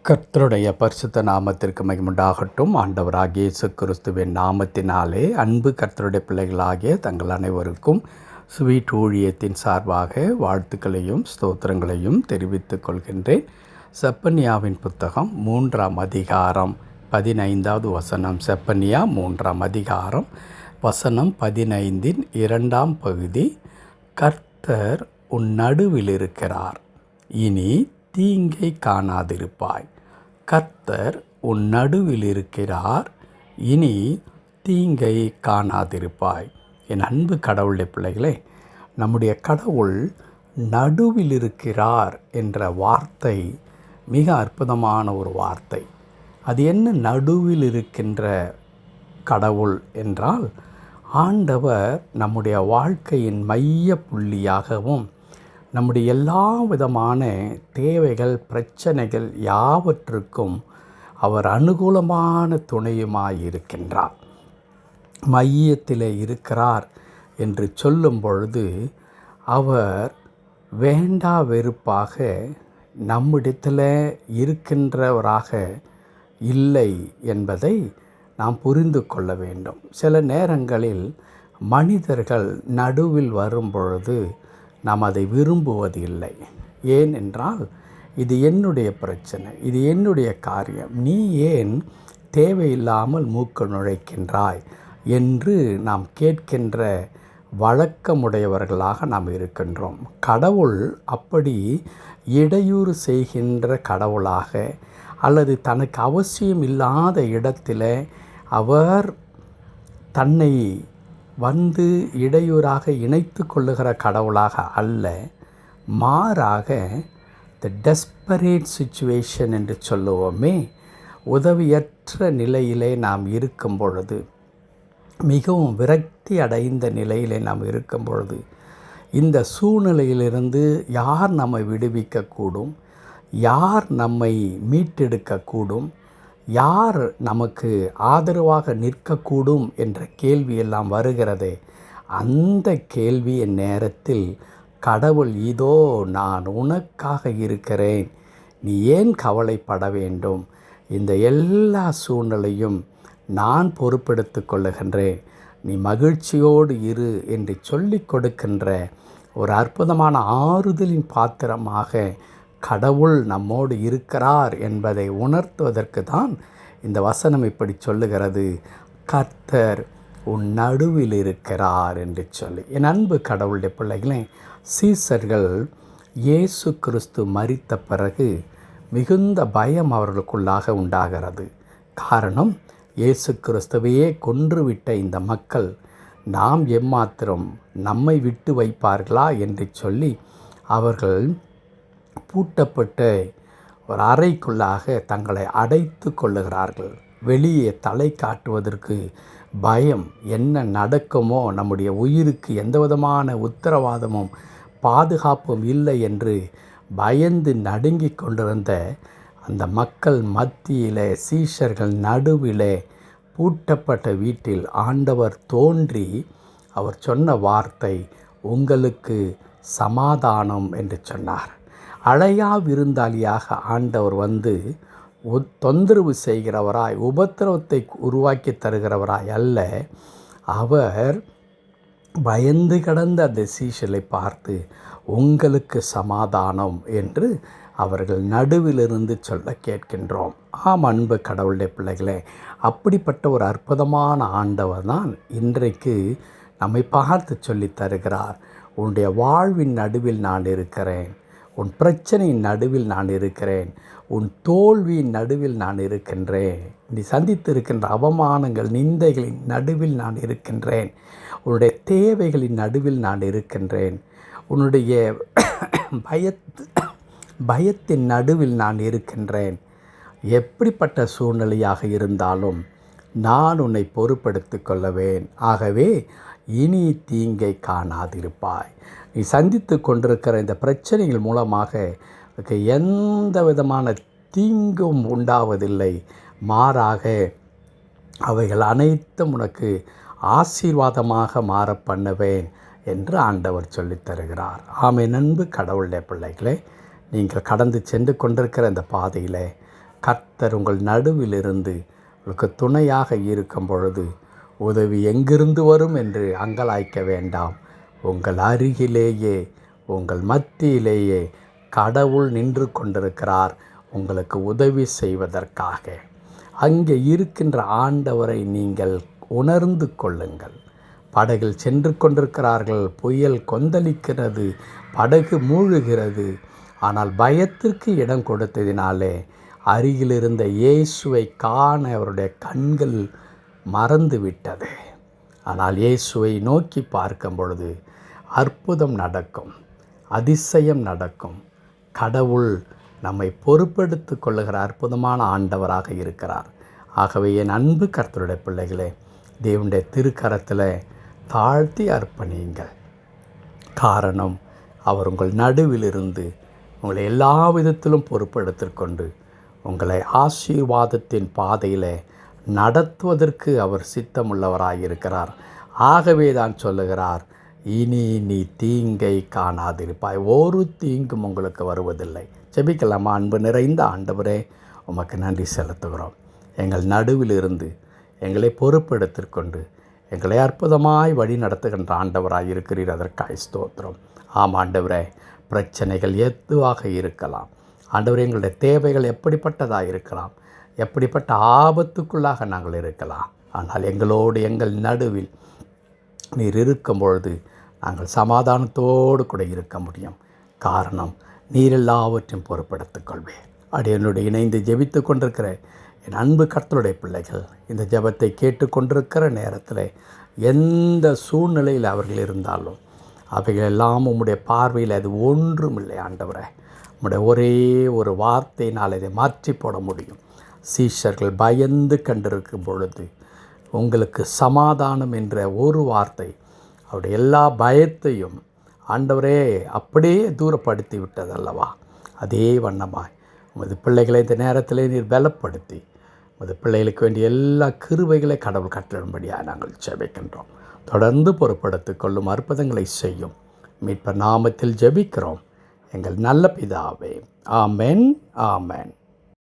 கர்த்தருடைய பரிசுத்த நாமத்திற்கு மகிமுண்டாகட்டும். ஆண்டவராகிய இயேசு கிறிஸ்துவின் நாமத்தினாலே அன்பு கர்த்தருடைய பிள்ளைகளாகிய தங்கள் அனைவருக்கும் ஸ்வீட் ஊழியத்தின் சார்பாக வாழ்த்துக்களையும் ஸ்தோத்திரங்களையும் தெரிவித்துக் கொள்கின்றேன். செப்பனியாவின் புத்தகம் 3ஆம் அதிகாரம் 15வது வசனம். செப்பனியா 3ஆம் அதிகாரம் வசனம் 15 2ஆம் பகுதி. கர்த்தர் உன் நடுவில் இருக்கிறார், இனி தீங்கை காணாதிருப்பாய். கர்த்தர் உன் நடுவில் இருக்கிறார், இனி தீங்கை காணாதிருப்பாய். என் அன்பு கடவுளுடைய பிள்ளைகளே, நம்முடைய கடவுள் நடுவில் இருக்கிறார் என்ற வார்த்தை மிக அற்புதமான ஒரு வார்த்தை. அது என்ன நடுவில் இருக்கின்ற கடவுள் என்றால், ஆண்டவர் நம்முடைய வாழ்க்கையின் மைய புள்ளியாகவும் நம்முடைய எல்லா விதமான தேவைகள் பிரச்சனைகள் யாவற்றுக்கும் அவர் அனுகூலமான துணையுமாயிருக்கின்றார். மையத்தில் இருக்கிறார் என்று சொல்லும் பொழுது அவர் வேண்டா வெறுப்பாக நம்மிடத்தில் இருக்கின்றவராக இல்லை என்பதை நாம் புரிந்து கொள்ள வேண்டும். சில நேரங்களில் மனிதர்கள் நடுவில் வரும் பொழுது நாம் அதை விரும்புவதில்லை. ஏனென்றால் இது என்னுடைய பிரச்சனை, இது என்னுடைய காரியம், நீ ஏன் தேவையில்லாமல் மூக்க நுழைக்கின்றாய் என்று நாம் கேட்கின்ற வழக்கமுடையவர்களாக நாம் இருக்கின்றோம். கடவுள் அப்படி இடையூறு செய்கின்ற கடவுளாக அல்லது தனக்கு அவசியம் இல்லாத இடத்தில் அவர் தன்னை வந்து இடையூறாக இணைத்து கொள்ளுகிற கடவுளாக அல்ல, மாறாக த டெஸ்பரேட் சிச்சுவேஷன் என்று சொல்லுவோமே, உதவியற்ற நிலையிலே நாம் இருக்கும் பொழுது, மிகவும் விரக்தி அடைந்த நிலையிலே நாம் இருக்கும் பொழுது, இந்த சூழ்நிலையிலிருந்து யார் நம்மை விடுவிக்கக்கூடும், யார் நம்மை மீட்டெடுக்கக்கூடும், யார் நமக்கு ஆதரவாக நிற்கக்கூடும் என்ற கேள்வியெல்லாம் வருகிறதே, அந்த கேள்வியின் நேரத்தில் கடவுள் இதோ நான் உனக்காக இருக்கிறேன், நீ ஏன் கவலைப்பட வேண்டும், இந்த எல்லா சூழ்நிலையும் நான் பொறுப்பெடுத்து கொள்ளுகின்றேன், நீ மகிழ்ச்சியோடு இரு என்று சொல்லி கொடுக்கின்ற ஒரு அற்புதமான ஆறுதலின் பாத்திரமாக கடவுள் நம்மோடு இருக்கிறார் என்பதை உணர்த்துவதற்கு தான் இந்த வசனம் இப்படி சொல்லுகிறது, கர்த்தர் உன் நடுவில் இருக்கிறார் என்று சொல்லி. என் அன்பு கடவுளுடைய பிள்ளைகளே, சீசர்கள் இயேசு கிறிஸ்து மரித்த பிறகு மிகுந்த பயம் அவர்களுக்குள்ளாக உண்டாகிறது. காரணம், இயேசு கிறிஸ்துவையே கொன்றுவிட்ட இந்த மக்கள் நாம் எம்மாத்திரம் நம்மை விட்டு வைப்பார்களா என்று சொல்லி அவர்கள் பூட்டப்பட்ட ஒரு அறைக்குள்ளாக தங்களை அடைத்து கொள்ளுகிறார்கள். வெளியே தலை காட்டுவதற்கு பயம், என்ன நடக்குமோ, நம்முடைய உயிருக்கு எந்த விதமான உத்தரவாதமும் பாதுகாப்பும் இல்லை என்று பயந்து நடுங்கி கொண்டிருந்த அந்த மக்கள் மத்தியிலே, சீஷர்கள் நடுவிலே, பூட்டப்பட்ட வீட்டில் ஆண்டவர் தோன்றி அவர் சொன்ன வார்த்தை, உங்களுக்கு சமாதானம் என்று சொன்னார். அழையா விருந்தாளியாக ஆண்டவர் வந்து தொந்தரவு செய்கிறவராய், உபத்திரவத்தை உருவாக்கி தருகிறவராய் அல்ல, அவர் பயந்து கிடந்த அந்த சீஷலை பார்த்து உங்களுக்கு சமாதானம் என்று அவர்கள் நடுவிலிருந்து சொல்ல கேட்கின்றோம். ஆம் அன்பு கடவுளுடைய பிள்ளைகளே, அப்படிப்பட்ட ஒரு அற்புதமான ஆண்டவர் தான் இன்றைக்கு நம்மை பார்த்து சொல்லி தருகிறார், உன்னுடைய வாழ்வின் நடுவில் நான் இருக்கிறேன், உன் பிரச்சனையின் நடுவில் நான் இருக்கிறேன், உன் தோல்வியின் நடுவில் நான் இருக்கின்றேன், நீ சந்தித்து இருக்கின்ற அவமானங்கள் நிந்தைகளின் நடுவில் நான் இருக்கின்றேன், உன்னுடைய தேவைகளின் நடுவில் நான் இருக்கின்றேன், உன்னுடைய பயத்தின் நடுவில் நான் இருக்கின்றேன். எப்படிப்பட்ட சூழ்நிலையாக இருந்தாலும் நான் உன்னை பொறுப்பெடுத்து கொள்ளுவேன். ஆகவே இனி தீங்கை காணாதிருப்பாய். நீ சந்தித்து கொண்டிருக்கிற இந்த பிரச்சனைகள் மூலமாக எந்த விதமான தீங்கும் உண்டாவதில்லை, மாறாக அவைகள் அனைத்தும் உனக்கு ஆசீர்வாதமாக மாற பண்ணுவேன் என்று ஆண்டவர் சொல்லித் தருகிறார். ஆமென். அன்பு கடவுளுடைய பிள்ளைகளே, நீங்கள் கடந்து சென்று கொண்டிருக்கிற இந்த பாதையில் கர்த்தர் உங்கள் நடுவில் இருந்து உங்களுக்கு துணையாக இருக்கும் பொழுது உதவி எங்கிருந்து வரும் என்று அங்கலாய்க்க வேண்டாம். உங்கள் அருகிலேயே, உங்கள் மத்தியிலேயே கடவுள் நின்று கொண்டிருக்கிறார் உங்களுக்கு உதவி செய்வதற்காக. அங்கே இருக்கின்ற ஆண்டவரை நீங்கள் உணர்ந்து கொள்ளுங்கள். படகில் சென்று கொண்டிருக்கிறார்கள், புயல் கொந்தளிக்கிறது, படகு மூழ்குகிறது. ஆனால் பயத்திற்கு இடம் கொடுத்ததினாலே அருகில் இருந்த இயேசுவை காண அவருடைய கண்கள் மறந்து விட்டது. ஆனால் இயேசுவை நோக்கி பார்க்கும் பொழுது அற்புதம் நடக்கும், அதிசயம் நடக்கும். கடவுள் நம்மை பொறுப்பெடுத்து கொள்ளுகிற அற்புதமான ஆண்டவராக இருக்கிறார். ஆகவே என் அன்பு கர்த்தருடைய பிள்ளைகளே, தேவனுடைய திருக்கரத்தில் தாழ்த்தி அர்ப்பணியுங்கள். காரணம், அவர் உங்கள் நடுவிலிருந்து உங்களை எல்லா விதத்திலும் பொறுப்பெடுத்துக்கொண்டு உங்களை ஆசீர்வாதத்தின் பாதையில் நடத்துவதற்கு அவர் சித்தமுள்ளவராயிருக்கிறார். ஆகவே தான் சொல்லுகிறார், இனி நீ தீங்கை காணாதிருப்பாய், ஒரு தீங்கும் உங்களுக்கு வருவதில்லை. ஜெபிக்கலாமா? அன்பு நிறைந்த ஆண்டவரே, உமக்கு நன்றி செலுத்துகிறோம். எங்கள் நடுவில் இருந்து எங்களை பொறுப்பெடுத்துக்கொண்டு எங்களை அற்புதமாய் வழி நடத்துகின்ற ஆண்டவராக இருக்கிறீர். அதற்காக ஸ்தோத்திரம். ஆம் ஆண்டவரே, பிரச்சனைகள் எதுவாக இருக்கலாம் ஆண்டவரே, எங்களுடைய தேவைகள் எப்படிப்பட்டதாக இருக்கலாம், எப்படிப்பட்ட ஆபத்துக்குள்ளாக நாங்கள் இருக்கலாம். ஆனால் எங்களோடு எங்கள் நடுவில் நீர் இருக்கும் பொழுது நாங்கள் சமாதானத்தோடு கூட இருக்க முடியும். காரணம், நீர் எல்லாவற்றையும் பொறுப்பெடுத்துக் கொள்வேன். அடியனோடு இணைந்து ஜெபித்து கொண்டிருக்கிற என் அன்பு கர்த்தருடைய பிள்ளைகள் இந்த ஜெபத்தை கேட்டுக்கொண்டிருக்கிற நேரத்தில் எந்த சூழ்நிலையில் அவர்கள் இருந்தாலும் அவைகள் எல்லாம் உம்முடைய பார்வையில் அது ஒன்றுமில்லை ஆண்டவரே. உம்முடைய ஒரே ஒரு வார்த்தையினால் இதை மாற்றி போட முடியும். சீஷர்கள் பயந்து கண்டிருக்கும் பொழுது உங்களுக்கு சமாதானம் என்ற ஒரு வார்த்தை அவருடைய எல்லா பயத்தையும் ஆண்டவரே அப்படியே தூரப்படுத்தி விட்டதல்லவா? அதே வண்ணமாய் உமது பிள்ளைகளை இந்த நேரத்தில் நீர் பலப்படுத்தி உமது பிள்ளைகளுக்கு வேண்டிய எல்லா கிருபைகளை கடவுள் கட்டளிடும்படியாக நாங்கள் ஜெபிக்கின்றோம். தொடர்ந்து பொறுப்படுத்திக் கொள்ளும், அற்புதங்களை செய்யும். மீட்பர் நாமத்தில் ஜெபிக்கிறோம் எங்கள் நல்ல பிதாவே. ஆமென், ஆமென்.